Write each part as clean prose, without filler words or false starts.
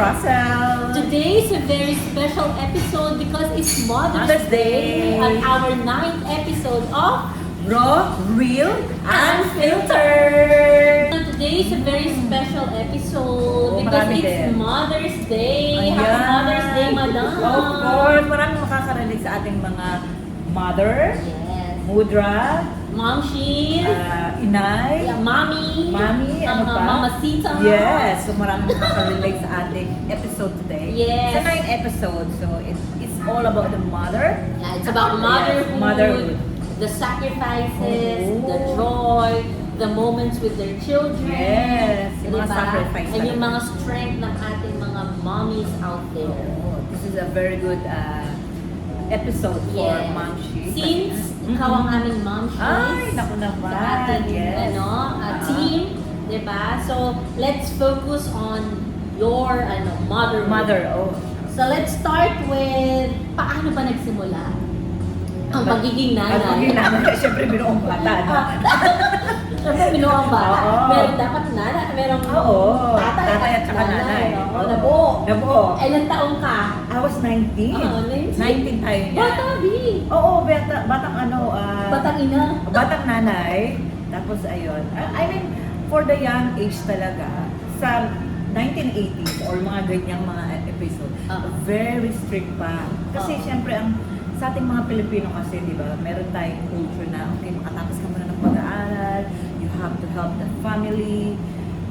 Russell. Today is a very special episode because it's Mother's Day and our 9th episode of Raw, Real, Unfiltered. Today is a very special episode because marami it's din. Mother's Day. Ayan. Happy Mother's Day, Madam. Of course, maraming makakarinig sa ating mga mother, Yes. mudra, Mom She's, inay, Mommy, mami, ano pa? Mamacita. Yes, so maraming makaka-relate sa ating episode today. Yes. It's a 9 episode, so it's all about the mother. Yeah, it's about Yes, motherhood, the sacrifices, Oo. the joy, the moments with their children. Yes, yung mga Diba? sacrifice And yung talaga. mga strength ng ating mga mommies out there. Oh, this is a very good episode for Yes. Mom She. Since ikaw ang aming mom Ay, she's naku naman. sa ating Yes. team, diba? So, let's focus on your motherhood. Mother, oh. So, let's start with paano ba nagsimula ang pagiging nanay? Ang pagiging nanay, syempre binuong bata, no? Siyempre, binuang bata. Oo. Meron dapat nanay, merong Oo, tatay at saka nanay. no? Oo. Nabuo. Nabuo. Ilang taong ka? I was 19. Oo, 19. 19 tayo niya. Bata, Bi. Oo, batang Batang ina. batang nanay. Tapos ayun. I mean, for the young age talaga, sa 1980s or mga ganyang mga episode, very strict pa. Kasi syempre, sa ating mga Pilipino kasi, di ba, meron tayong culture na, okay, makatapos ka muna ng pag-aaral, you have to help the family.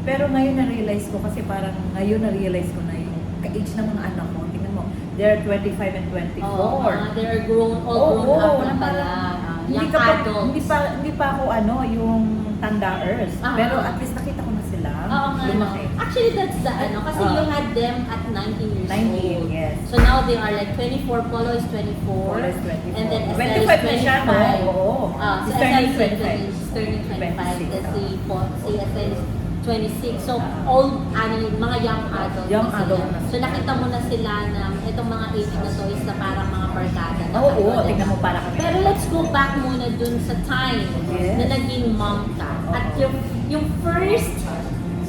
Pero ngayon na-realize ko, kasi parang ngayon na-realize ko na yung ka-age ng mga anak ko, tingnan mo, they're 25 and 24. They're grown, all grown up na pala. Young adults. Hindi pa ako yung tanda-ers. Ah. Pero at least nakita ko na sila. Oo nga, no. Lumaki. Actually, that's the kasi you had them at 19 years 19, old. yes. So now they are like 24, Polo is 24. Polo is 24. And then Estelle 25 is na siya, no? 25. Oo. So She's turning Estelle 25. is turning 25. 26, Kasi si Estelle is 26. So all, mga young adults Young na sila. adult na So nakita mo na sila na itong mga age na to is na parang mga barkada na Oo, kayo, tingnan diba? mo para kami. Pero let's go back muna dun sa time Yes. na naging mom ka. At Oo. yung first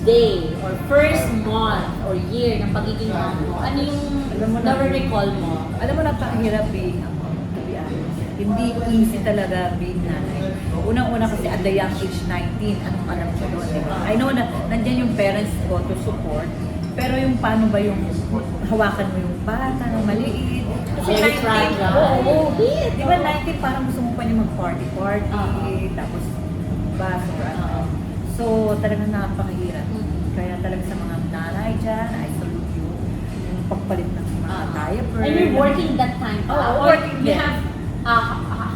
day or first month or year ng pagiging mom mo, ano yung Alam mo na- na-recall mo? Alam mo, napakahirap being a mom, to be honest. Hindi easy talaga being nanay. Unang-una kasi at the young age 19, anong alam ko doon, di ba? I know na nandyan yung parents ko to support, pero yung paano ba yung hawakan mo yung bata na maliit. Kasi Very 19, fragile. oo. Di ba 19, parang gusto mo pa niya mag-party-party, tapos bus or ano. So, talagang napakahirap. Kaya talaga sa mga nanay dyan, I salute you. Yung pagpalit ng mga diaper. And you're working that time pa? Oo, Or working you din. have a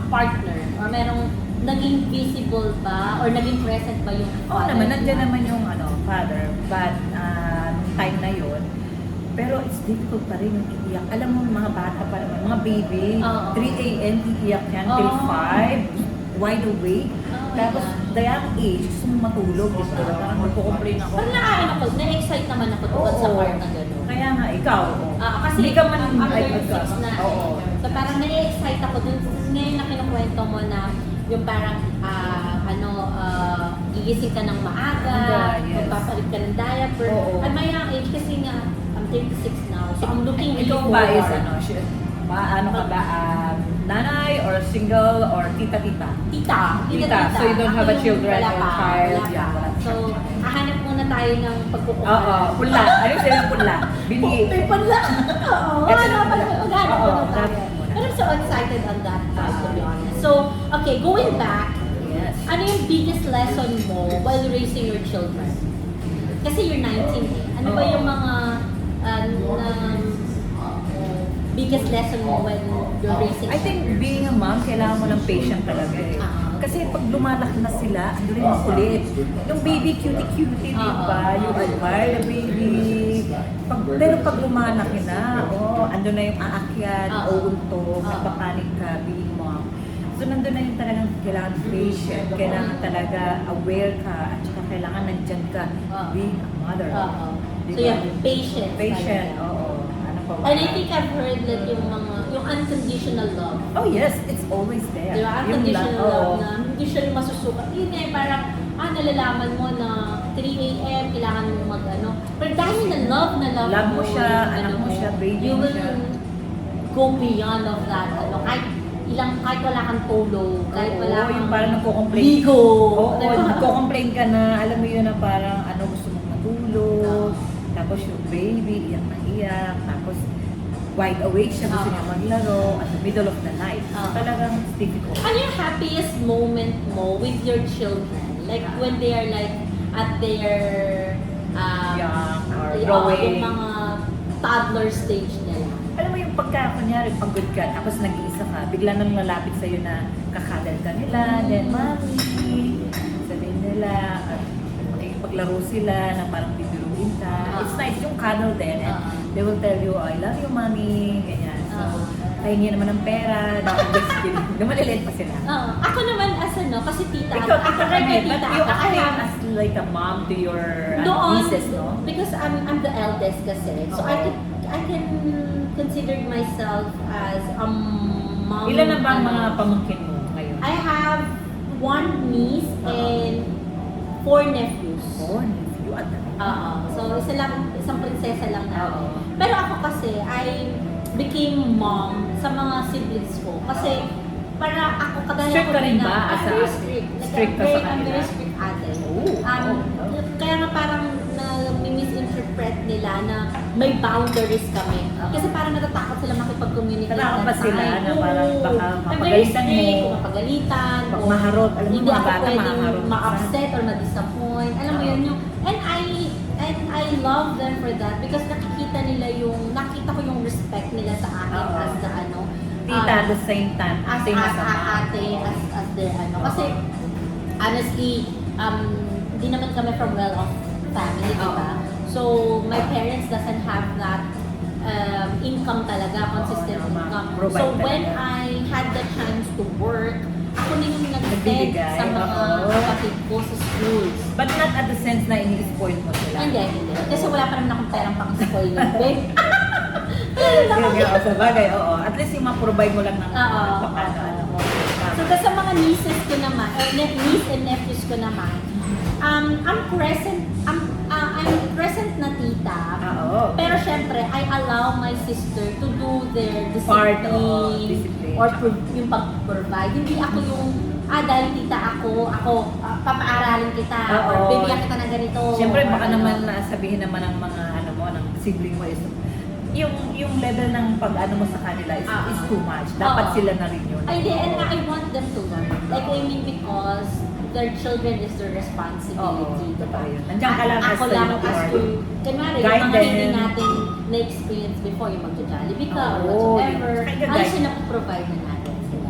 partner? Or merong naging visible ba? Or naging present ba yung Oo father? naman, nandiyan naman yung father. But, nung time na yon, pero it's difficult pa rin yung iiyak. Alam mo, mga bata pa naman, mga baby, Oo. 3 a.m. iiyak yan till Oo. 5, wide awake. Oh my Tapos, God. the young age, gusto mo matulog. Gusto mo, parang magpo-complain ako. Pero na-excite naman ako doon sa Oo. part na gano'n. Kaya nga, ikaw. Kasi hindi ka man after ay, 6 na. Oo. So parang na-excite ako dun. Ngayon na kinukwento mo na yung parang gigising ka ng maaga, Yes. magpapalit ka ng diaper. Oo. At my young age kasi nga, I'm 36 now. So I'm looking really Ikaw ba is forward. ano ka ba, nanay or single or tita-tita? Tita. So you don't have a Ako yung children wala or pa, child? wala pa. Yeah, wala. So, hahanap muna tayo ng Oo, pagkukumpara. pula. Ano yung sa'yo pula? Bini. May panla. Oo, Kasi maghanap Oo, muna tayo. maghanap muna. But I'm so excited on that part, to be honest. So, okay, going back, Yes. ano yung biggest lesson mo while raising your children? Kasi you're 19 eh. Ano ba Oo. yung mga biggest lesson mo when you're raising I think being a mom, kailangan mo ng patient talaga eh. Kasi pag lumalaki na sila, ando rin yung kulit. Yung baby cutie-cutie, di ba? You admire the baby. Pero pag lumalaki na, ando na yung aakyat, uuntog, nagpapanik ka, being mom. So nandun na yung talagang kailangan patient, kailangan talaga aware ka, at saka kailangan nandyan ka, being a mother. So you have patience. Patient, oo. Ano pa ba? And I think I've heard that yung unconditional love. Oh yes, it's always there. Di ba? Yung Unconditional oo. love na hindi siya masusukat. Yun eh, parang, nalalaman mo na 3 a.m. yung kailangan mo mag-ano. Pero dahil na love Love mo siya, yung anak mo siya, baby you mo will siya. go beyond of that. Kahit wala kang tulog, kahit wala Oo, kang yung parang nagko-complain. ligo. Oo, Diba? nagko-complain ka na, alam mo yun na parang gusto mong matulog, tapos yung baby, iyak na iyak, tapos wide awake siya, gusto niya maglaro, at the middle of the night. So, talagang it's difficult. Ano yung happiest moment mo with your children? Like when they are like at their Young or yung growing. mga toddler stage nila. Alam mo yung pagka, kunyari, pagod ka, tapos nag-iisa ka, bigla nang lalapit sa'yo na kakadal ka nila, then, mami, sabihin nila, at makikipaglaro sila, na parang bibiruin ka. It's nice yung cuddle din, and they will tell you, I love you, mami, ganyan. So, pahingi naman ng pera, dapat basically, lumalilit pa sila. Ako naman as kasi tita, Ikaw, ako tita rin kami, may but tita. you Ako act have as like a mom to your doon, nieces, no? because I'm the eldest kasi. So I can consider myself as a mom. Ilan na ba ang mga pamangkin mo ngayon? I have 1 niece and 4 nephews. Oh, nephew at So isang prinsesa lang na. Oo. Pero ako kasi, I became mom sa mga siblings ko. Kasi para ako kadalasan Strict ka rin ba? I'm As a- very strict. Like, strict ka sa I'm kanila? very strict ate. Oh. Kaya nga parang misinterpret nila na may boundaries kami. Kasi parang natatakot sila makipag-communicate. Takot pa that sila time. na parang Oo. baka I'm very mapagalitan strict, mo. mapagalitan. Pag o maharot, alam mo hindi mga ako bata pwedeng maharot. ma-upset or ma-disappoint. Alam mo Oo. yun yung, and I love them for that because nakita ko yung respect nila sa akin Oo. as the Tita, at the same time, as same as a mom. ate, as their Kasi, honestly, hindi naman kami from well-off family, di ba? So, my parents doesn't have that income talaga, consistent Oo, income. provide So, when talaga. I had the chance to work, ako din yung nag-send Nagbibigay, sa mga oo. kapatid ko sa schools. But not at the sense na ini-spoil mo sila. Hindi. Kasi wala pa naman akong perang pang-spoil ng babe. Sa bagay, oo. At least yung ma-provide mo lang ng Oo. ano mo. So, sa mga nieces ko naman, niece and nephews ko naman, I'm present na tita. Oo. Pero syempre, I allow my sister to do their Part, discipline, oo, discipline. or yung pag-provide. Hindi ako yung, dahil tita ako, papaaralin kita, or Oo. bibigyan kita ng ganito. Siyempre, or baka ano. naman sabihin naman ng mga ng sibling mo is yung level ng pag-ano mo sa kanila is too much. Dapat Oo. sila na rin yun. And I want them to learn. Like, I mean, because their children is their responsibility. Oo, diba? totoo yun. Nandiyan ka lang as Ako the lang Lord. as to, kunwari, yung Guide mga them. hindi natin na-experience before, yung magja-Jollibee ka, or Oo, whatsoever, yun. Kaya ano guide. siya na-provide na natin sila.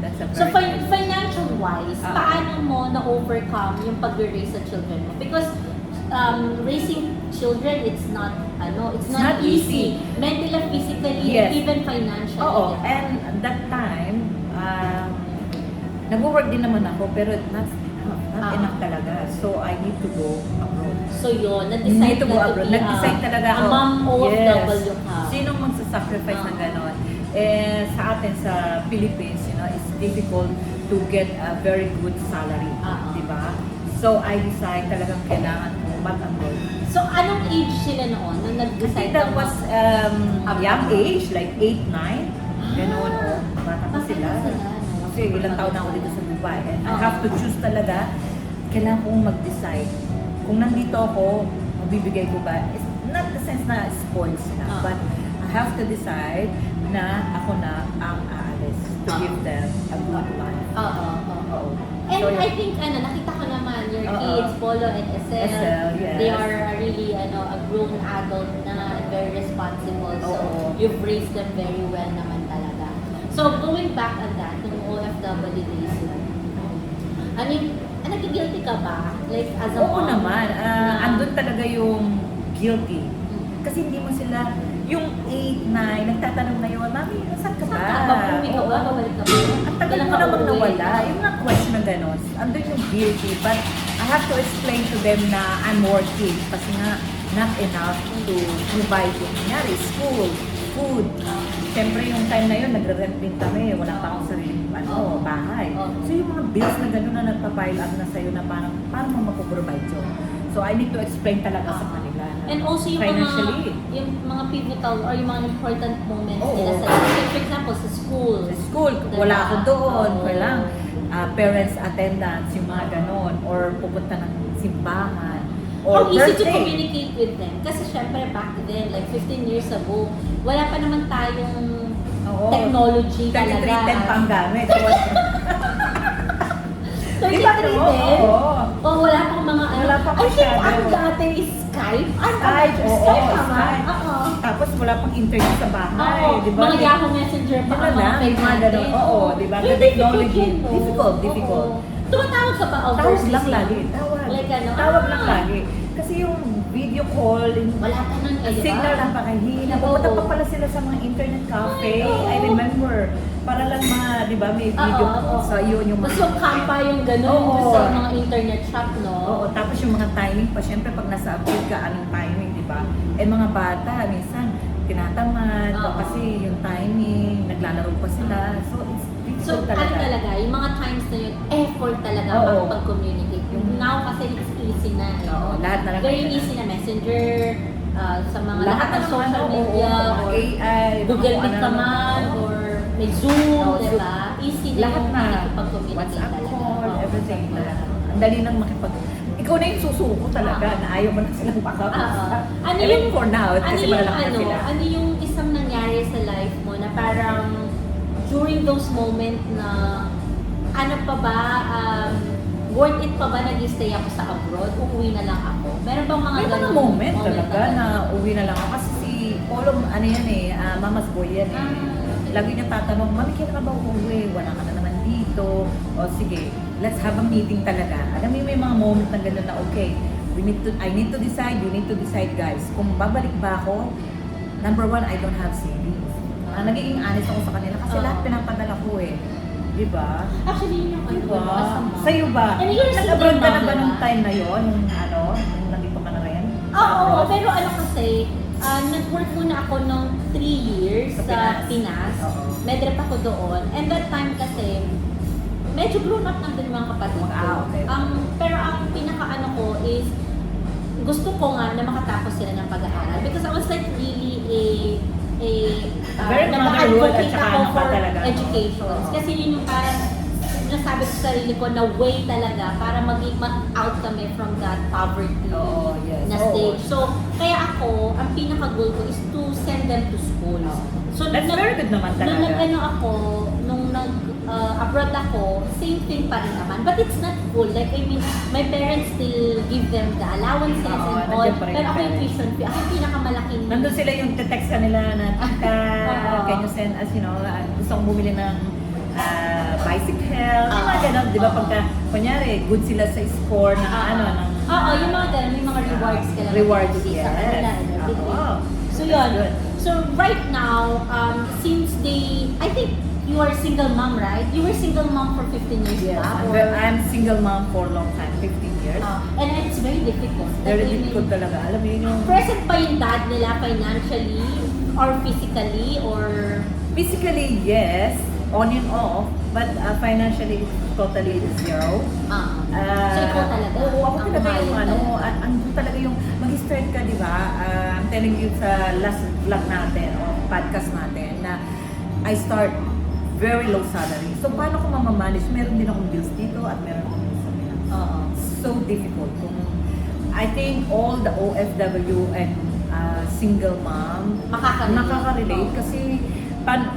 That's a So, very financial-wise, Oo. paano mo na-overcome yung pag-raise sa children mo? Because raising children, it's not not easy. Mentally, physically, Yes. and even financially. Oo, diba? and that time, nag-work din naman ako, pero not enough talaga. So, I need to go abroad. So yun, Need na-decide to go na abroad. be Nag-decide talaga ako. a mom OFW ka. Sinong magsasacrifice ng gano'n? Eh, sa atin sa Philippines, it's difficult to get a very good salary. Di ba? So, I decide talagang kailangan ko mag-abroad. So anong age sila noon nung I nag-decide think that na was young age, like 8, 9. Gano'n, oh. Bata pa sila. Kasi ilang taon na ako dito sa Dubai. And I have to choose talaga. Kailangan kong mag-decide. Kung nandito ako, mabibigay ko ba? It's not the sense na spoiled sila. But I have to decide na ako na ang aalis to give them a good life. Oo. And So, I think, nakita ko naman, your Oo. kids, Polo and Esel, Esel, yes. they are really, a grown adult na and very responsible. So, Oo. you've raised them very well naman talaga. So, going back on that, nung OFW days yun, nag-guilty ka ba? Like, as a Oo mom? naman. na- Andun talaga yung guilty. Kasi hindi mo sila, yung 8, 9, nagtatanong na yun, Mami, saan ka ba? Saan ka? Babalik ka ba? Oo. Babalik ka ba? Ang tagal Kailan mo ka namang uuwi? nawala. Yung mga question na gano'n, andun yung guilty. But I have to explain to them na I'm working. Kasi nga, not enough to provide yung kunyari, school, food. Siyempre yung time na yun, nagre-rent din kami. Wala pa akong sariling bahay. So yung mga bills na gano'n na nagpa-pile up na sa'yo na parang mo mapoprovide yun. So I need to explain talaga sa kanila. na And also financially. yung mga pivotal or yung mga important moments Oo. nila sa life. For example, sa school. Sa school, Diba? wala ako doon. Oo. Kailang parents attendance, yung mga ganon. Or pupunta ng simbahan. Or How easy to birthday. communicate with them. Kasi syempre back then, like 15 years ago, wala pa naman tayong Oo. technology 3310 talaga. pang gamit. 33 Diba, din? no? Oo. Oh, wala pang mga ano. Wala pa I think masyado. ang dati is Skype. Skype, oo, Skype naman. Skype. Oo. Tapos wala pang internet sa bahay, Oo, di ba? mga Yahoo Messenger pa Diba ang na? mga May mga natin. ganun. Oo, di ba? Very The technology. difficult yun, no? Difficult, difficult. Oo. Tumatawag ka pa Tawag overseas? lang eh? lagi. Tawag. Like ano? Tawag lang lagi. Kasi yung video call, yung Wala pa nun eh, di ba? signal lang pakahina. Oo. Pupunta pa pala sila sa mga internet cafe. Ay, oo. I remember. Para lang di ba, may video Oo, call oo. sa yun yung Tapos yung kampa yung gano'n Oo. sa mga internet shop, no? Oo, tapos yung mga timing pa, syempre pag nasa abroad ka, anong timing, di ba? Eh mga bata, minsan, tinatamad, Oo. kasi yung timing, naglalaro pa sila. So, it's So, difficult ano talaga. talaga, yung mga times na yun, effort talaga Oo. makapag-communicate. Yung now kasi it's easy na. eh, Oo, no? lahat na lang. Very easy na messenger, sa mga Lahat lahat ng ng social ano, media, oo, or AI, Google mga Meet ka ano, man, oo. or may Zoom, Oo, di Zoom. ba? Easy na Lahat yung na. makikipag-communicate WhatsApp talaga. call, Oo. everything talaga. Ang dali nang ikaw na yung susuko talaga, na ayaw mo na silang pakapasa. Ano I mean, for now, ano kasi yung malalaki na sila. ano yung isang nangyari sa life mo na parang during those moment na ano pa ba, worth it pa ba nag-stay ako sa abroad? Uuwi na lang ako? Meron bang mga May mga ganun moment talaga na uwi na lang ako. Kasi si Polo, ano yan mama's boy yan eh. Ah. Lagi niya tatanong, Mami, kailan ka ba uuwi? Wala ka na naman dito. O sige, let's have a meeting talaga. Alam mo, may mga moment na gano'n na, okay, I need to decide, you need to decide guys. Kung babalik ba ako, number one, I don't have savings. Nagiging honest ako sa kanila kasi Oo. lahat pinapadala ko eh. Di ba? Actually, yun yung ano, Diba? kasama. Sa'yo ba? And you're single Nag-abroad ka na mom, ba nung diba? time na yon? Nung nandito ka na rin? Sa Oo, abroad? pero ano kasi, nag-work muna ako ng 3 years Sa sa Pinas. Pinas. Oo. Medrep ako doon. And that time kasi, medyo grown up na din mga kapatid ko. Okay. Pero ang pinaka-ano ko is, gusto ko nga na makatapos sila ng pag-aaral. Because I was like really Very motherhood at nag-advocate saka ako ano ka for talaga. education. Oo. Kasi yun yung parang nasabi ko sa sarili ko na way talaga para mag-out kami from that poverty Oo, yes. na Oo. stage. So, kaya ako, ang pinaka-goal ko is to send them to school. So, That's very good naman nung talaga. nag-ano ako, nung abroad ako, same thing pa rin naman. But it's not full. Like, I mean, my parents still give them the allowances Oo, and all. nandiyan pa rin Pero ako yung yung tuition fee. Ako yung pinakamalaking... Nandun sila yung text kanila na, Tita, Oo. can you send us, gusto kong bumili ng bicycle, yung mga Oo. ganun, di ba? Oo. Pagka, kunyari, good sila sa score ng ng Oo, yung mga ganun, may mga rewards ka lang. Rewards, sa yes. kanila, and everything. Oo. So That's yun. good. So right now, since I think you are single mom, right? You were single mom for 15 years Yes, ba? I'm single mom for a long time, 15 years. And it's very difficult. Very Like, I mean, difficult talaga. Alam mo yun yung present pa yung dad nila financially or physically or... physically, yes, on and off, but financially, it's totally zero. So ikaw talaga? Oo, ako ang talaga yung umayos talaga. andun talaga yung mag-start ka, di ba? I'm telling you sa last vlog natin o podcast natin na I start very low salary. So, paano ko mamamanage? Meron din akong bills dito at meron akong bills sa Pinas. Oo. So difficult. I think all the OFW and single mom nakaka-relate kasi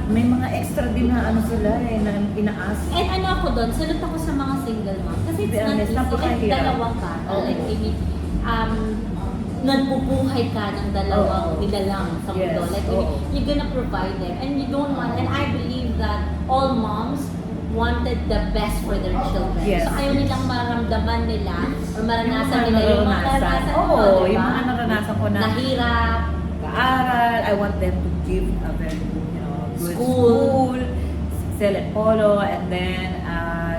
may mga extra din na ano sila na inaas. And ano ako doon, salute ako sa mga single mom. Kasi To be it's not honest, easy. napakahirap. At dalawang bata. Oo. Like, I mean, nagbubuhay ka ng dalawang Oo. nilalang sa mundo. Yes. Like, I Oo. mean, you're gonna provide them. And you don't want, and I believe that all moms wanted the best for their children. Yes. So, ayaw nilang maramdaman nila or maranasan nila yung mga naranasan Oo, mo, di yung ba? mga naranasan ko na Nahirap. kaaral. I want them to give a very good, good School. school, excel at polo, and then,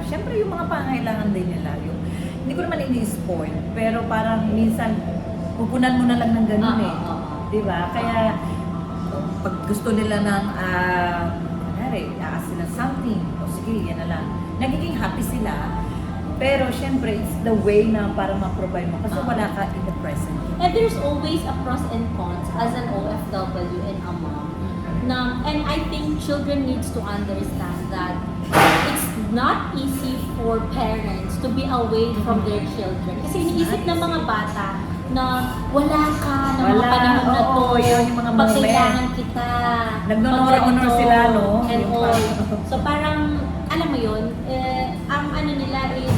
syempre yung mga pangailangan din nila. Hindi ko naman ini-spoil, pero parang minsan, pupunan mo na lang ng ganun eh. Di ba? Kaya, pag gusto nila ng, kunwari, aas sila something, o sige, yan na lang. Nagiging happy sila, Pero syempre, it's the way na para ma-provide mo kasi wala ka in the present. And there's always a pros and cons as an OFW and a mom. And I think children needs to understand that it's not easy for parents to be away from their children. Kasi iniisip ng mga bata na wala ka ng mga Wala, panahon na to, oo, yun yung mga pag moment. kailangan kita, Nagno-honor-honor pag ganito, sila, no? And Yung all. parang- So parang, alam mo yun, ang ano nila is,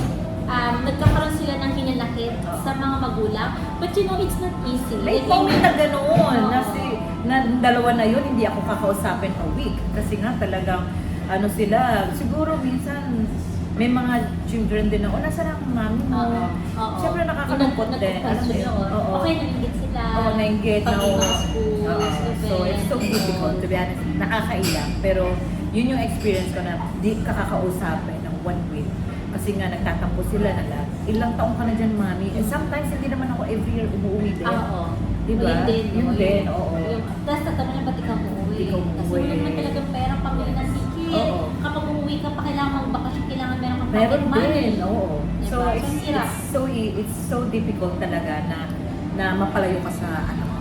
nagkakaroon sila ng hinanakit sa mga magulang. But you know, it's not easy. May Like, moment na ganoon, Oo. na dalawa na yun, hindi ako kakausapin a week. Kasi nga talagang, ano sila, siguro minsan, may mga children din na, nasa na ang mami mo? Oo. Siyempre nakakalungkot din. Alam mo yun? Oo. Okay, nainggit sila. Oo, nainggit na, Pag oo. mga schools, Oo. So, it's so events, difficult, to be honest. Nakakailang. Pero, yun yung experience ko na di ka kakausapin ng 1 week. Kasi nga, nagtatampo sila na lang. Ilang taong ka na dyan, mami. And sometimes, hindi naman ako every year umuwi din. Oo. Diba? Yun din. Yun no? din, oo. Tapos tatanong na ba't ikaw umuwi? Ikaw umuwi. Kasi wala naman talagang pera pang uwi ng ticket. Oo. Kapag umuwi ka pa, kailangan magbakasyon, kailangan meron kang Meron pocket money. din, oo. So, Diba? it's, Ang hirap. it's so difficult talaga na mapalayo ka sa anak mo.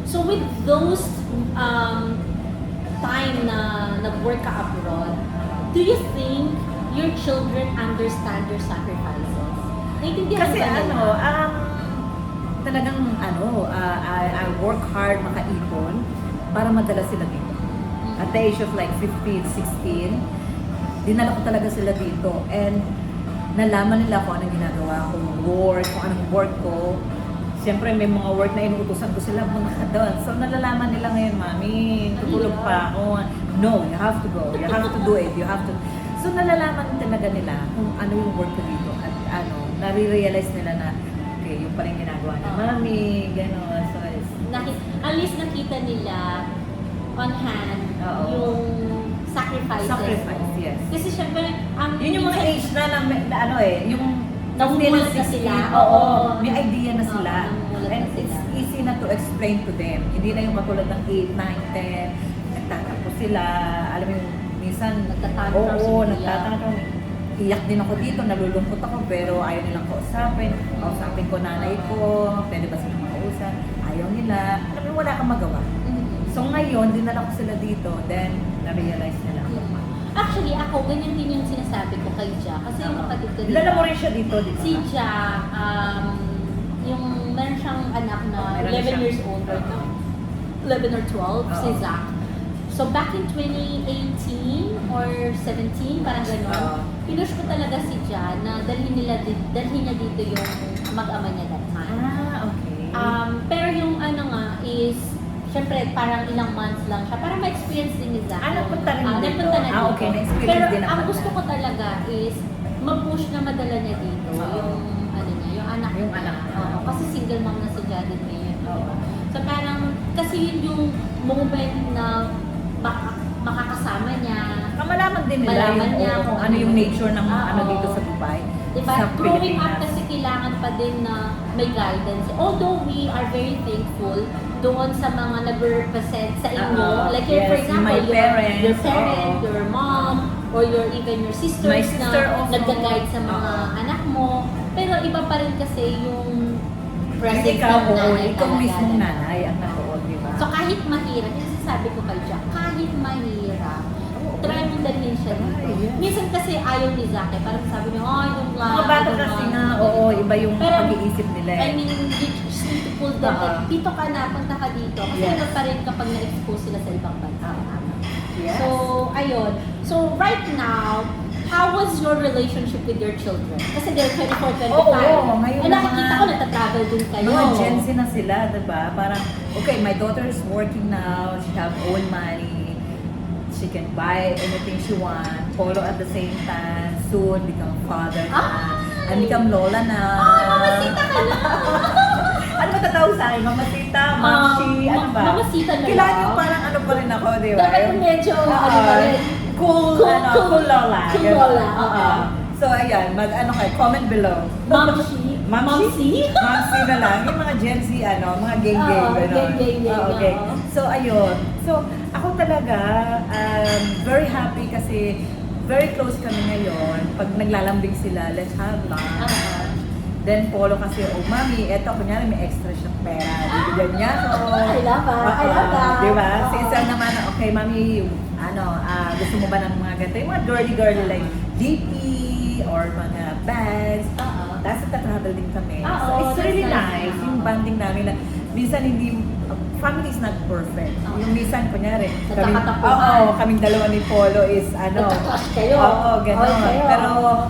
So with those time na nag-work ka abroad, do you think your children understand your sacrifices? Naintindihan Kasi ba nila? talagang I work hard makaipon para madala sila dito. At the age of like 15, 16, dinala ko talaga sila dito. And nalaman nila kung anong ginagawa kong work, kung anong work ko. Siyempre may mga work na inuutosan ko sila mga doon. So nalalaman nila ngayon, mami, tutulog pa ako. No, you have to go. You have to do it. You have to. So nalalaman talaga nila kung ano yung work ko dito. At nare-realize nila na, okay, yung pa rin ginagawa ni mami, gano'n. So it's, At least nakita nila on hand Oo. yung sacrifices. sacrifice, yes. Kasi syempre, Yun yung mga age na yung Namumulat na feeling sila. Oo, may idea na sila. Oo, namumulat And na it's sila. easy na to explain to them. Hindi na yung katulad ng 8, 9, 10, nagtatampo sila. Alam mo yung minsan, Nagtatantrums, oo, umiiyak. nagtatantrums. Iyak din ako dito, nalulungkot ako, pero ayaw nilang kausapin. Kausapin ko nanay ko, pwede ba silang makausap? Ayaw nila. Alam mo, wala kang magawa. Mhm. So ngayon, dinala ko sila dito, then na-realize nila ako. Actually, ako, ganyan din yung sinasabi ko kay Ja. Kasi yung kapatid ko din. Dinala mo rin siya dito, di ba? Si Ja, yung meron siyang anak na Meron 11 siya. years old or 11 or 12, si Oo. Zach. So back in 2018 or 17, parang Oo. gano'n, pinush ko talaga si Ja na dalhin niya dito yung mag-ama niya that time. Okay. Pero yung ano nga is, syempre parang ilang months lang siya para ma-experience din ni Zach. Napunta rin dito? Napunta na dito. Okay, na-experience Pero din ang naman gusto na. ko talaga is mag-push na madala niya dito Oo. yung ano niya, yung anak Yung niya. anak niya. Oo, kasi single mom na si Jadid ngayon. Oo. So parang, kasi yun yung moment na makakasama niya. Malaman din nila Malaman yung, niya kung ano yung nature ng Oo. ano dito sa Dubai. Diba? Sa Growing up Pilipinas. kasi kailangan pa din na may guidance. Although we are very thankful doon sa mga nag-represent sa inyo. Like yes, for example, my parents, your parent, oo. your mom, or even your sisters My sister na also. nagga-guide sa mga Oo. anak mo. Pero iba pa rin kasi yung Hindi presence ka, ng nanay ikaw talaga. mismong nanay ang naroon, di ba? So kahit mahirap, kasi sabi ko kay Jack, kahit mahirap, try mong dalhin siya dito. Ay, yes. Minsan kasi ayaw ni Zack eh, parang sabi niya, oh, I don't like, Mga bata I don't kasi want." nga, oo, iba yung Pero, pag-iisip nila. I mean, you just need to pull them, Oo. like, dito ka na, punta ka dito. Kasi Yes. ano pa rin kapag na-expose sila sa ibang bansa. Yes. So, ayun. So, right now, how was your relationship with your children? Kasi they're 24, 25. Oo, ngayon Eh, nakikita mga- ko, nagta-travel din kayo. Mga Gen Z na sila, diba? Parang, okay, my daughter is working now, she have own money, she can buy anything she want, follow at the same time, soon become father na, Ay! and become lola na. Mamasita ka na! Ano ba tatawag sa akin? Mamasita, mamshi, ano ba? Mamasita na Kailangan lang. yung parang ano pa rin ako, di ba? Dapat yung medyo, Oo. ano pa rin. Cool, Cool, ano, cool. cool lola. Cool Ganun. lola, Oo. okay. So, ayan, ano kayo, comment below. Mamshi? Mamsi? Mamsi na lang. Yung mga Gen Z, mga gang-gang, Oo, gano'n. gang-gang, Oo, okay. oo. So, ayun. So, ako talaga, very happy kasi very close kami ngayon. Pag naglalambing sila, let's have lunch. Then Polo kasi, oh mami, eto, kunyari may extra siyang pera. Bibigyan niya. So, I love that. Diba? Oo. Si isa naman, okay mami, gusto mo ba ng mga ganito? Yung mga girly like DP or mga bags. Tapos nagta-travel din kami. So it's that's really nice. nice. Yung banding namin na, minsan hindi, family is not perfect. Yung minsan, kunyari, kaming dalawa ni Polo is Nagka-crush kayo. Oo, gano'n. Okay kayo. Pero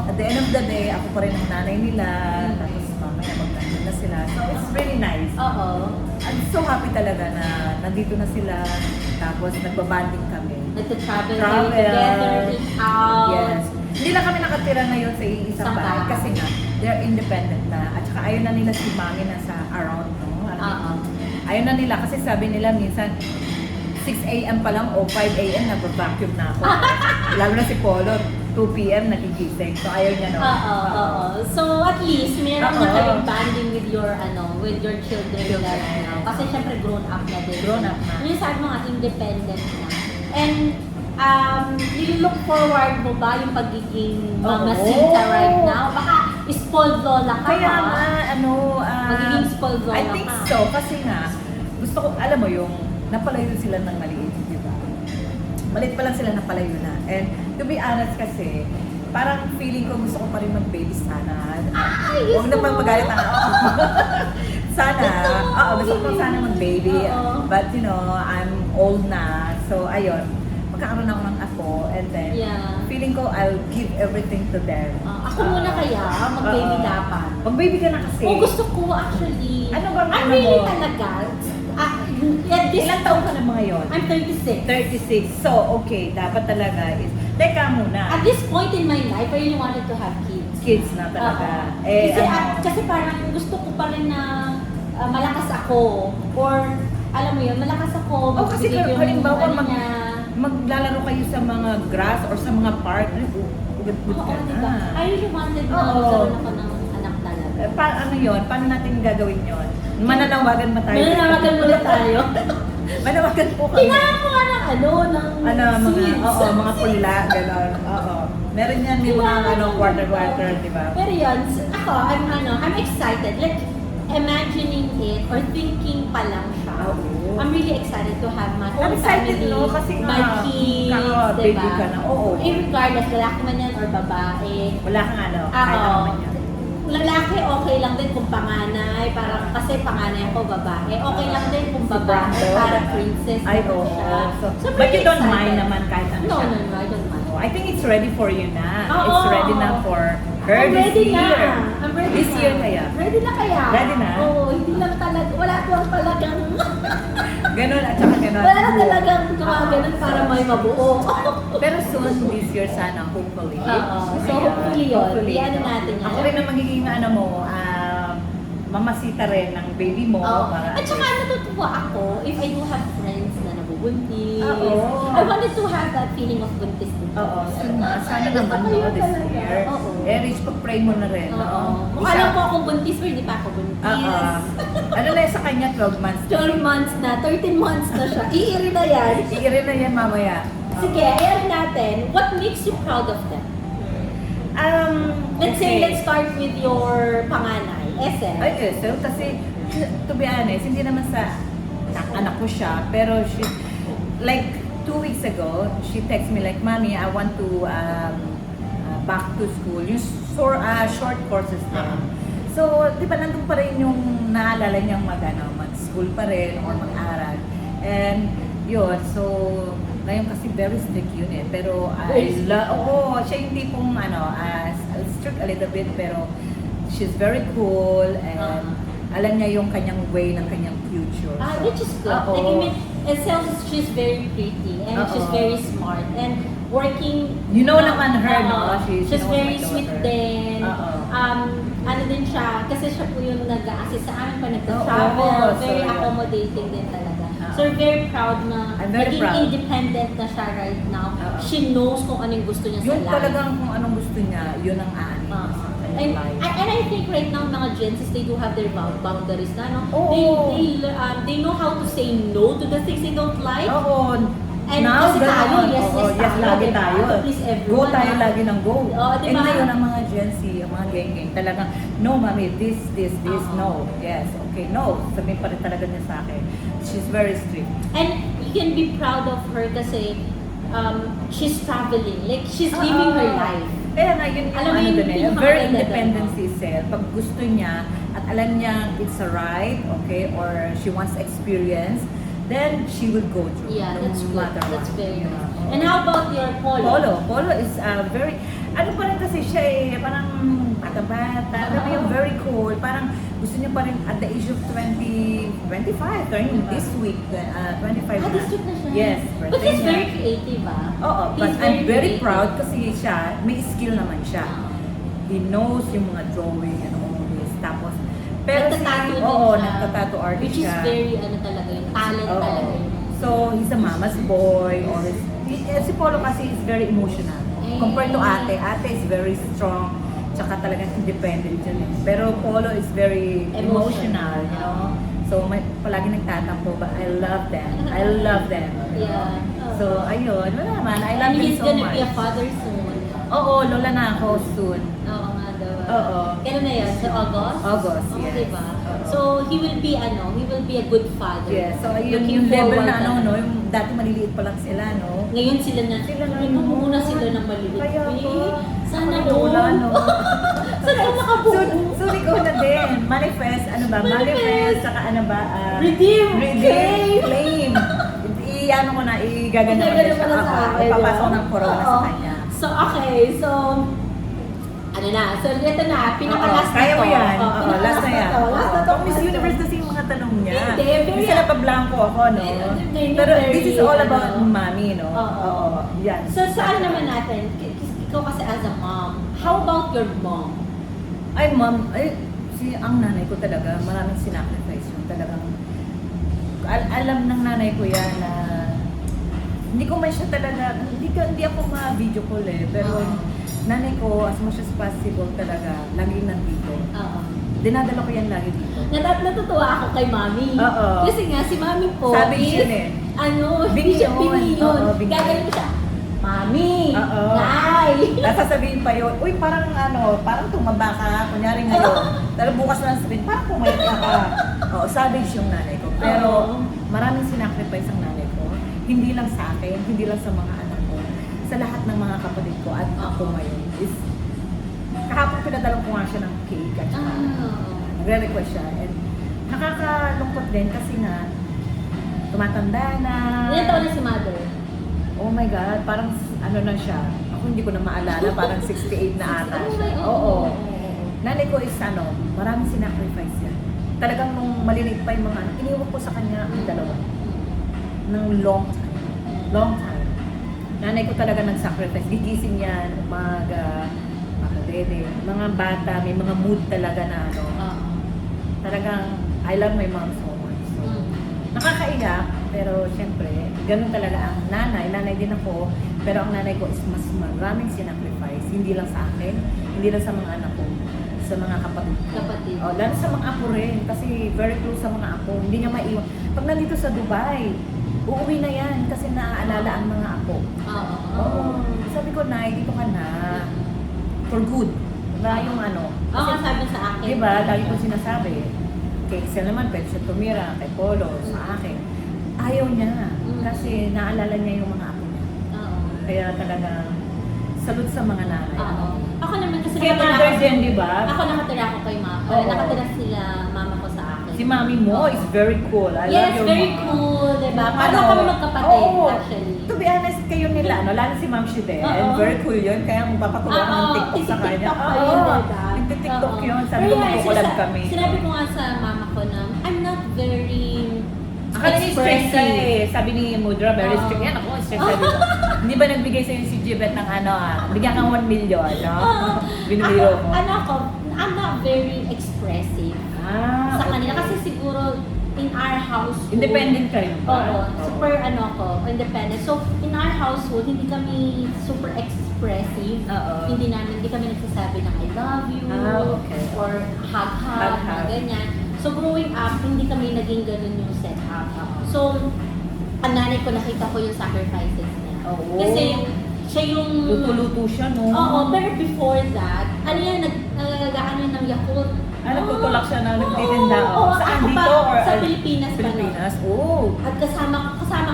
at the end of the day, ako pa rin ang nanay nila. Tapos mamaya mag-nandun na sila. So it's really nice. I'm so happy talaga na nandito na sila. Tapos nagbabanding kami. Nagta-travel Travel. together, eat out. Yes. Hindi na kami nakatira ngayon sa isang Isang bahay bahay. kasi nga, they're independent na. At saka ayaw na nila si mami na sa around, no? Ayaw na nila kasi sabi nila minsan 6 a.m. pa lang o 5 a.m. nag-vacuum na ako. Lalo na si Polo, 2 p.m. nagigising. So ayaw niya, no? So at least meron na Oo. kayong banding with your children right now. Kasi syempre grown up na din. Grown up na. Yung sabi mo nga, independent na. And you-look forward mo ba yung pagiging mamasita right now? Baka spoiled lola ka Kaya ba? nga, Magiging spoiled lola I think ka. so. Kasi nga, gusto ko, alam mo yung, napalayo sila ng maliit, di ba? Maliit pa lang sila napalayo na. And to be honest kasi, parang feeling ko gusto ko pa rin mag-baby sana. Huwag naman magalit ang ako. Sana. Gusto ko sana mag-baby. Oo. But you know, I'm old na. So ayun, magkakaroon ako ng apo. And then, feeling ko I'll give everything to them. Ako muna kaya, mag-baby dapat. Mag-baby ka na kasi. Gusto ko actually. Ano bang I'm ano really mo? talaga. At this Ilang taon ka na mga yon? I'm 36. 36. So, okay, dapat talaga is, teka muna. At this point in my life, I really wanted to have kids. Kids na talaga. Kasi parang gusto ko pa rin na malakas ako. Or, alam mo yun, malakas ako. kasi magbibigay yung halimbawa, ano niya. maglalaro kayo sa mga grass or sa mga park, ugad-gud ka na. Diba? I really wanted na Oo. magkaroon ako ng anak talaga. Ano yun? Paano natin gagawin yun? Mananawagan ba tayo? Mananawagan muna tayo. Manawagan po kami. Kailangan ko nga ng Mga, seeds. mga pula, gano'n. Meron yan, may mga quarter, di ba? Pero yun, ako, I'm excited. Like, imagining it or thinking pa lang siya. Oo. I'm really excited to have my own I'm excited, family, no? Kasi nga, my kids, kaka-baby diba? ka na. Oo. Regardless, lalaki man yan or babae. Wala kang kaya naman yan. Lalaki, okay lang din kung panganay, parang kasi panganay ako babae. Okay lang din kung babae, Brando. parang princess Ay, naman oo. siya. So, but pretty you don't excited. mind naman kahit ano No, siya. I don't mind. I think it's ready for you na. Oo. It's ready na for her I'm this ready year. na. I'm ready This na. year kaya. Ready na kaya? Ready na? Oo, hindi lang talaga, wala lang talagang, Ganon at saka ganon. wala lang talagang gumaganon para may mabuo. Pero soon this year sana, hopefully. Oo. So, hopefully yun. Iyan natin yan. Ako rin na magiging mamasita rin ng baby mo. Oo. Para At saka natutuwa ako if I do have friends na nabubuntis. Oo. I wanted to have that feeling of buntis din. Oo, sana naman Gusto ko yun this talaga. year. Oo. Rich, pag-pray mo na rin. Oo. no? Mukha lang po akong buntis pero hindi pa ako buntis. Ano na sa kanya, 12 months. 12 months na, 13 months na siya. Iiri na yan. Iirin na yan mamaya. Sige, ayan natin. What makes you proud of them? Let's say, let's start with your panganay, Ethel. Ay, Ethel, kasi to be honest, hindi naman sa anak ko siya, pero she, like 2 weeks ago, she texted me like, Mommy, I want to back to school, yung short courses na. So, di ba nandun pa rin yung naalala niyang mag-school pa rin or mag-aral. And yun, so, ngayon kasi very strict yun eh. Pero, siya yung tipong strict a little bit, pero she's very cool and alam niya yung kanyang way ng kanyang future. Which is good. Like, I mean, Ethel, she's very pretty and she's very smart and working. You know naman her, no? She's She knows very my sweet daughter. din. Ano din siya, kasi siya po yung nag-a-assist sa amin pa nagta-travel. Oo, Very so, accommodating din talaga. So, we're very proud na I'm very naging proud. independent na siya right now. Oo. She knows kung anong gusto niya sa Yun life. talagang kung anong gusto niya, yun ang aanin sa And, kanyang life. and I think right now, mga Gen Zs, they do have their boundaries na, no? Oo. They know how to say no to the things they don't like. Oo, And Now, kasi tayo, ganon. yes, Oo, yes, yes, lagi diba? tayo. To please Go everyone. tayo lagi ng go. Oo, diba? And ngayon, ang mga Gen Z, ang mga geng-geng, talagang, no, mami, this, Oo. no. Yes, okay, no. Sabihin pa rin talaga niya sa akin. She's very strict. And you can be proud of her kasi she's traveling. Like, she's living her life. Kaya nga, yun yung Alam mo ano yung dun eh. pinakamaganda Very dun, independent no? si Sel. Pag gusto niya, at alam niya it's a right, okay, or she wants experience, then she will go through. Yeah, no that's good. matter That's what. very Yeah. nice. Oo. And how about your polo? Polo is very, ano pa rin kasi siya eh, parang bata-bata, alam mo yung very cool, parang gusto niya pa rin at the age of 25, turning this week, 25 na. This week na siya. Yes, But birthday he's niya. very creative, ah. Oo, He's but I'm very creative. proud kasi siya, may skill naman siya. He knows yung mga drawing and all this. Tapos, pero Nagtatattoo din oo, siya. nagtatattoo artist Which is siya. very, ano talaga yung talent Oo. talaga yun. So, he's a mama's boy. Or si Polo kasi is very emotional. Compared to ate, ate is very strong. Tsaka talagang independent yun eh. Pero Polo is very emotional, you know. So, may, palagi nagtatampo, but I love them. I love them. Yeah. So, ayun. Wala naman. I love And them he's so gonna much. be a father soon. Oo, lola na ako soon. Oo nga daw. Oo. Kailan na yun? Sa August? August, Oo, yes. diba? Oo. So, he will be a good father. Yeah, so ayun Looking yung level forward na ano, talaga. no, yung dati maliliit pa lang sila, no? Ngayon sila na, Sila na, Ito muna sila ng maliit. Kaya Eh, po, sana ako all. wala, no? Sana all nakabuo. So, ikaw na din. Manifest, ano ba? Manifest, saka ano ba? Redeem, claim. I-ano ko na, igagano ko na Igagano siya. mo na sa Oo, akin, ipapasok no? ng corona Oo. sa kanya. So, okay. So, ano na? So, ito na. Pinaka-last na Kaya to. mo yan. Oo, Oo, last na yan. Last na to. Pang Miss Universe kasi yung mga tanong niya. Hindi, very- Isa na pa-blanco ako, no? Hindi, Pero very, this is all about ano, mommy, no? Oo. Yan. So, saan naman natin? Ikaw kasi as a mom, how about your mom? Ay, ma'am, ang nanay ko talaga, maraming sinacrifice yun. Talagang, alam ng nanay ko yan na, hindi ko man siya talaga, hindi ako ma-video call eh, pero nanay ko, as much as possible talaga, laging nandito. Oo. Dinadala ko yan lagi dito. Natutuwa ako kay mami. Oo. Kasi nga, si mami po Sabi is, siya eh. Bingi Bingi yun. yun. Oo, bingi. Gagaling siya. Mami! Oo. Nay! Tapos sasabihin pa yun, uy, parang parang tumaba ka, kunyari ngayon. Pero bukas na lang sabihin, parang pumayat ka. Oo, savage yung nanay ko. Pero Oo. maraming sinacrifice ang nanay ko. Hindi lang sa akin, hindi lang sa mga anak ko. Sa lahat ng mga kapatid ko at ako ngayon is, kahapon pinadala ko nga siya ng cake at saka nagre-request siya. And nakakalungkot din kasi nga, tumatanda na. Ilan taon na si mother? Oh my God, parang ano na siya. Ako hindi ko na maalala, parang 68 na ata siya. Oo. Nanay ko is maraming sinacrifice yan. Talagang nung maliliit pa yung mga iniwan ko sa kanya ang dalawa. Ng long time. Long time. Nanay ko talaga nag-sacrifice. Gigising yan, umaga, mga bebe, mga bata, may mga mood talaga na talagang I love my mom so much. So, nakakaiyak, pero syempre, ganun talaga ang nanay. Nanay din ako, pero ang nanay ko is mas maraming sinacrifice. Hindi lang sa akin, hindi lang sa mga anak ko, sa mga kapatid ko. Kapatid. Oh, lalo sa mga apo rin, kasi very close sa mga apo. Hindi niya maiwan. Pag nandito sa Dubai, uuwi na yan kasi naaalala ang mga apo. Oo. Sabi ko, Nay, dito ka na. For good. Wala yung Oo, sabi sa akin. Diba, lagi ko sinasabi. Kay Excel naman, pwede siya tumira, kay Polo, sa akin. Ayaw niya. Kasi naalala niya yung mga apo niya. Oo. Kaya talaga, salute sa mga nanay. Oo. Ako naman kasi Kaya mother din, di ba? Ako nakatira ako kay mama. Oo. Nakatira sila mama ko sa akin. Si mami mo is very cool. I love Yes, your very mom. cool, diba? Paano kami magkapatid, Oo. actually? To be honest, kayo nila, lalo si Ma'am Shidel, Oo. very cool yun. Kaya magpapatulong ng TikTok sa kanya. TikTok pa yun, diba? TikTok Oo. yun. Sabi Pero ko, yan, magkukulab kami. Sinabi ko nga sa mama ko na, I'm not very Akala niya stress ka eh. Sabi ni Mudra, very Oo. strict. Yan ako, stress sabi ko. Hindi ba nagbigay sa'yo si Jibet ng bigyan kang 1 million, no? Binubiro ko. I'm not very expressive sa kanila. Kasi siguro, in our household, Independent kayo. Oo, super independent. So, in our household, hindi kami super expressive. Oo. Hindi kami nagsasabi ng I love you, Okay. or hug, mga ganyan. So, growing up, hindi kami naging ganun yung setup. So, ang nanay ko nakita ko yung sacrifices niya. Oo. Kasi siya yung... Luto-luto siya, no? Oo, pero before that, ano yan, nagagaan yun ng Yakult. Nagtutulak siya na nagtitinda. Oo, Saan ako dito? pa, Or sa Pilipinas pa. Pilipinas? Oo. At kasama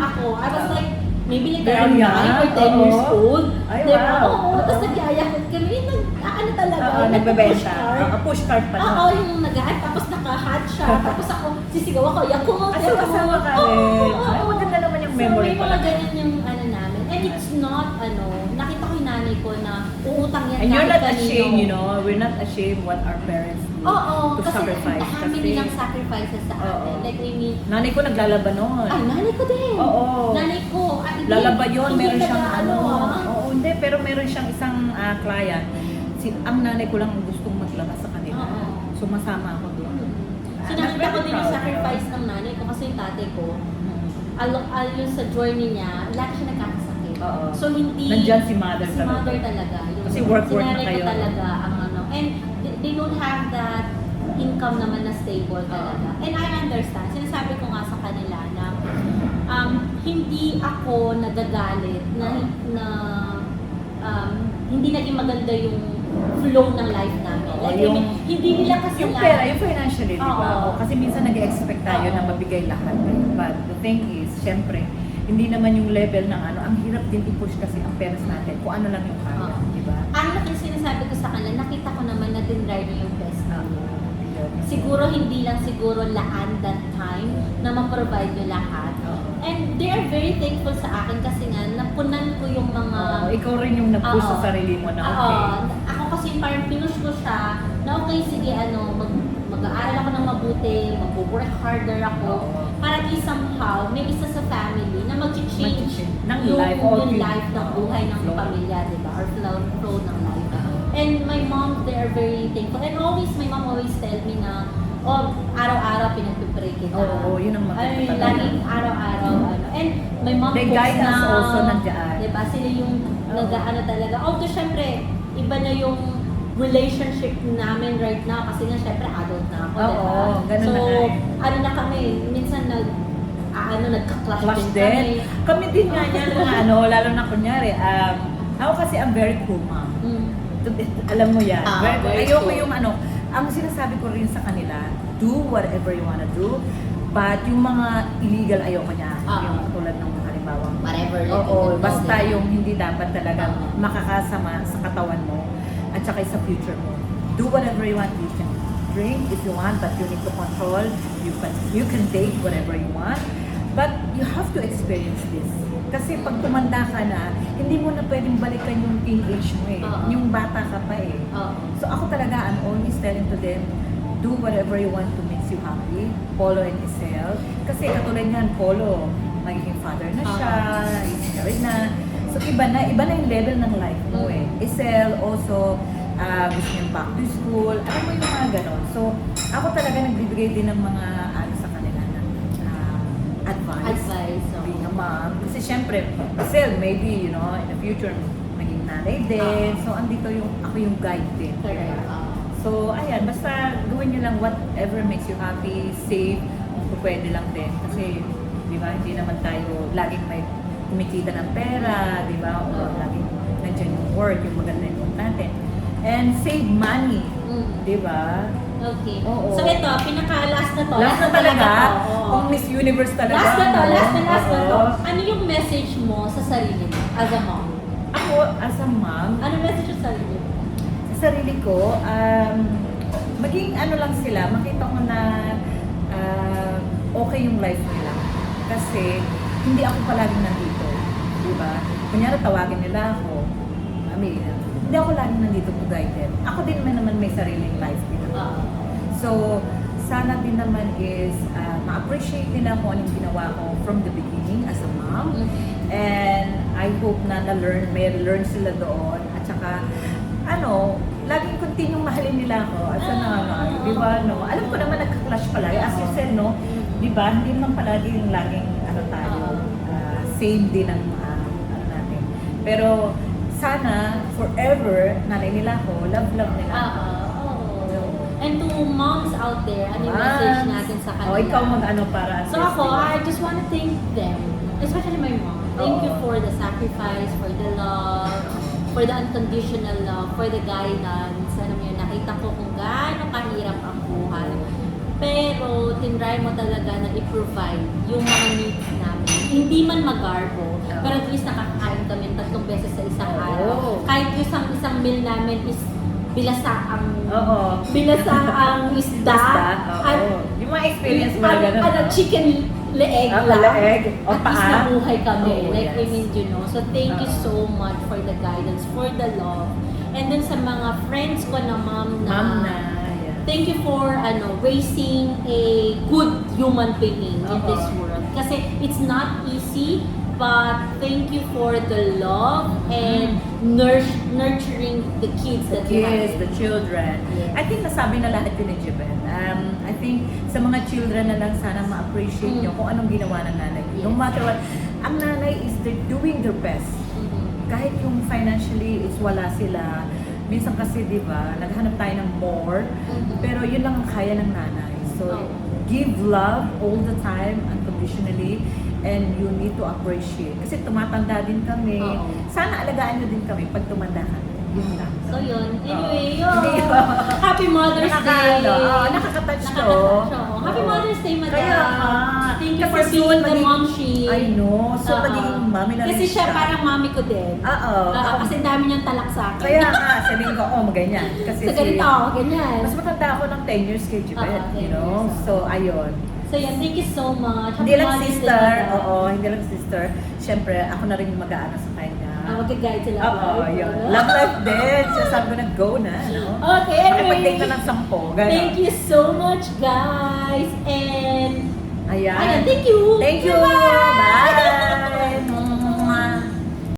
ako. I was like, maybe like Very around 9 young, or 10 years oo. old. Ay, Diba? wow. Oo, Oo. tapos nagyayakot kami. Ano talaga? Oo, nagpo-push nagbebenta. cart. Push cart pa Oo, nun. yung nag-ahat, tapos naka-hat siya. Tapos ako, sisigaw ako, Yakult, Kasi kasama ka rin. Ay, maganda naman yung memory so, may pala. mga ganyan yung ano namin. And it's not, nakita ko yung nanay ko na uutang yan And you're kahit not kanino. ashamed, you know? We're not ashamed what our parents do Oo, to kasi sacrifice. ang dami nilang sacrifices sa atin. Oo. Like, I mean, Nanay ko naglalaban noon. ay, nanay ko din. Oo. Nanay ko. Lalaba yun, Hindi meron siyang taga, ano. ah. Oo, hindi, pero meron siyang isang client. Ang nanay ko lang ang gustong maglaba sa kanila. Oo. Sumasama ako doon. So, nakita ko din yung sacrifice ng nanay ko kasi yung tatay ko, yun sa journey niya, lagi siya nagkakasakit. Oo. So, hindi... Nandyan si mother Si talaga. mother talaga. Yung, Kasi work si na nanay ko kayo. talaga ang ano. And they don't have that income naman na stable talaga. And I understand. Sinasabi ko nga sa kanila na hindi ako nagagalit na hindi naging maganda yung flow ng life namin. Oo, Like, I mean, hindi nila kasi Yung pera, yung financially, di ba? Oo. Oo, kasi minsan nag-expect tayo Oo. na mabigay lahat. But the thing is, syempre, hindi naman yung level ng ano, ang hirap din i-push kasi ang peras natin kung ano lang yung kaya, Oo. di ba? Ang laki sinasabi ko sa kanila, nakita ko naman na dinry niya yung best na Yun. siguro hindi lang siguro laan that time na ma-provide nyo lahat. Oo. And they are very thankful sa akin kasi nga napunan ko yung mga... Oo, ikaw rin yung nag-push Oo. sa sarili mo na Oo. okay. Ako kasi parang pinush ko siya na okay, sige, mag-aaral ako ng mabuti, mag-work harder ako. Oo. Para at least somehow, may isa sa family na mag-change Mag-change ng yung, life, yung okay. life ng buhay ng Flow. pamilya, di ba? Or flow ng life. Oo. And my mom, they are very thankful. And always, my mom always tell me na, araw-araw pinagpipray kita. Oo, yun ang maganda Ay, talaga. laging araw-araw. And my mom They cooks guide us now. also nandiyan. Diba? Sila yung Oo. nag-ano talaga. Although, syempre, iba na yung relationship namin right now kasi nga, syempre, adult na ako, Oo, diba? ganun So, na nga eh. ano na kami, minsan nagka-clash Clash din din. kami. Kami din nga yan, mga ano, lalo na kunyari, ako kasi I'm very cool mom. Mm. Alam mo yan. Very Ayoko cool. yung ano, ang sinasabi ko rin sa kanila, do whatever you wanna do, but yung mga illegal ayoko niya. Yung tulad ng halimbawa. Whatever. Oo, basta yung hindi dapat talaga Oo. makakasama sa katawan mo at saka sa future mo. Do whatever you want. You can drink if you want, but you need to control. You can date whatever you want, but you have to experience this. Kasi pag tumanda ka na, hindi mo na pwedeng balikan yung teenage mo eh. Oo. Yung bata ka pa eh. Oo. So ako talaga, I'm always telling to them, do whatever you want to makes you happy. Polo and Isel. Kasi katulad niyan, Polo, magiging father na siya, is married na. So iba na yung level ng life mo eh. Isel also, gusto niyang back to school. Alam mo yung mga ganon. So ako talaga nagbibigay din ng mga ano sa kanila ng advice. So. Being a mom. Kasi syempre, Isel, maybe, you know, in the future, maging nanay din. So andito ako yung guide din. Correct. So, ayan, basta gawin nyo lang whatever makes you happy, safe, kung pwede lang din. Kasi, di ba, hindi naman tayo laging may kumikita ng pera, di ba? O laging nandiyan yung work, yung maganda yung work natin. And save money, di ba? Okay. Oo. So ito, pinaka-last na to. Last na talaga, to. Oo. kung Miss Universe talaga. Last na to, no? last na to. Oo. Ano yung message mo sa sarili mo as a mom? Ako, as a mom, Ano message mo sa sarili mo? sarili ko, maging ano lang sila, makita ko na okay yung life nila. Kasi hindi ako palaging nandito. Diba? Kunyari tawagin nila ako, Mami, hindi ako laging nandito to guide them. Ako din naman may sariling life din ako. So, sana din naman is ma-appreciate nila kung anong ginawa ko from the beginning as a mom. And I hope na may learn sila doon. At saka, laging continue mahalin nila ako as a nanay, di ba, no? Alam ko naman nagka-clash palagi, as you said, no? Di ba, hindi naman palagi yung laging, tayo, same din ang, natin. Pero, sana, forever, nanay nila ako, love nila ako. And to moms out there, ano yung message natin sa kanila? Ikaw mag-ano para So ako, I just want to thank them especially my mom. Thank you Oo. for the sacrifice, for the love, for the unconditional love, for the guidance. Alam mo yun, nakita ko kung gaano kahirap ang buhay. Pero, tinry mo talaga na i-provide yung mga needs namin. Hindi man magarbo, pero at least nakakain kami 3 beses sa isang araw. Oo. Kahit yung isang meal namin is bilasaang Oo. bilasaang isda. At Yung mga experience mo na ganun. ano, chicken leeg Ah, lang. leeg. O, At least paa. nabuhay kami. Oo, Like, I yes. mean, you know. So, thank you Oo. so much for the guidance, for the love. And then sa mga friends ko na ma'am na, Ma'am na. Yeah. thank you for raising a good human being in Oo. this world. Kasi it's not easy, but thank you for the love and nurturing the kids The that you kids, have. the children. Yes. I think nasabi na lahat yun ni Jibel. I think sa mga children na lang sana ma-appreciate nyo kung anong ginawa ng nanay. No Yes. matter what, ang nanay is they're doing their best. Mhm. Kahit yung financially is wala sila, minsan kasi di ba, naghanap tayo ng more, Mhm. pero yun lang ang kaya ng nanay. So, Oo. give love all the time, unconditionally, and you need to appreciate. Kasi tumatanda din kami. Oo. Sana alagaan nyo din kami pag tumanda kami. Yun lang. So yun, anyway, Oo. yun. Happy Mother's Day! Nakaka-touch to. Nakaka-touch, oo. Happy Oo. Mother's Day, Madam! Kaya nga. Thank you Kasi for being soon the maging- mom she. I know. So, Oo. magiging mami na rin Kasi siya parang mami ko din. Oo. Kasi ang dami niyang talak sa akin. Kaya nga, sabihin ko, oh, ganyan. Kasi Sa ganito, ganyan. mas matanda ako ng 10 years kay Jibet, Oo, 10 you know? years, oo. So, ayun. So yan, thank you so much. Hindi lang Mother's Day, sister, Madam. oo, hindi lang sister. Siyempre, ako na rin mag-aano sa kanya. Mag-guide sila. Oo, yun. Love life din. So, sabi ko na, go na, no? Okay, anyway. Makipag-date na ng 10, gano'n. Thank you so much, guys. And Ayan. ayan, thank you. Thank you. Bye-bye. Bye.